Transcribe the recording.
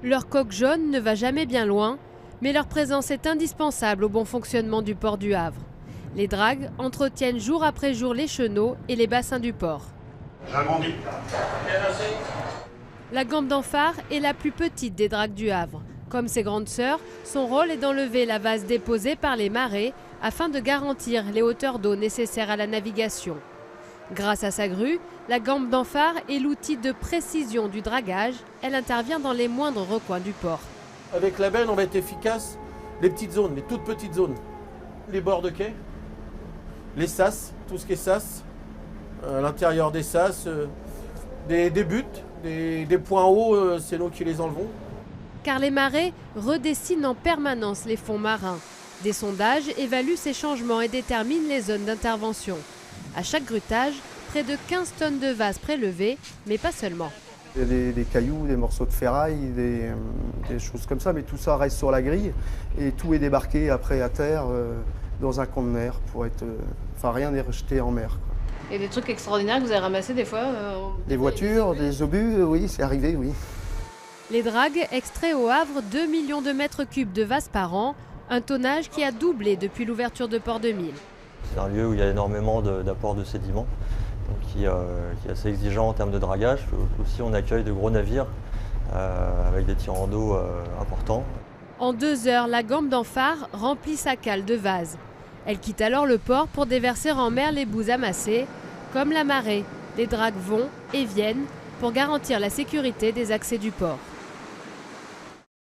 Leur coque jaune ne va jamais bien loin, mais leur présence est indispensable au bon fonctionnement du port du Havre. Les dragues entretiennent jour après jour les chenaux et les bassins du port. J'agrandis. La gambe d'Amphare est la plus petite des dragues du Havre. Comme ses grandes sœurs, son rôle est d'enlever la vase déposée par les marées afin de garantir les hauteurs d'eau nécessaires à la navigation. Grâce à sa grue, la gambe d'Amphare est l'outil de précision du dragage. Elle intervient dans les moindres recoins du port. Avec la benne, on va être efficace. Les petites zones, les toutes petites zones. Les bords de quai, les sas, tout ce qui est sas, à l'intérieur des sas, des buts, des points hauts, c'est nous qui les enlevons. Car les marées redessinent en permanence les fonds marins. Des sondages évaluent ces changements et déterminent les zones d'intervention. À chaque grutage, près de 15 tonnes de vases prélevés, mais pas seulement. Il y a des cailloux, des morceaux de ferraille, des choses comme ça, mais tout ça reste sur la grille et tout est débarqué après à terre dans un conteneur pour être. Enfin, rien n'est rejeté en mer, quoi. Et des trucs extraordinaires que vous avez ramassés des fois Des voitures, des obus, oui, c'est arrivé, oui. Les dragues extraient au Havre 2 millions de mètres cubes de vases par an, un tonnage qui a doublé depuis l'ouverture de Port 2000. C'est un lieu où il y a énormément d'apports de sédiments, donc qui est assez exigeant en termes de dragage. Aussi, on accueille de gros navires avec des tirants d'eau importants. En 2 heures, la gambe d'Amphare remplit sa cale de vases. Elle quitte alors le port pour déverser en mer les boues amassées. Comme la marée, les dragues vont et viennent pour garantir la sécurité des accès du port.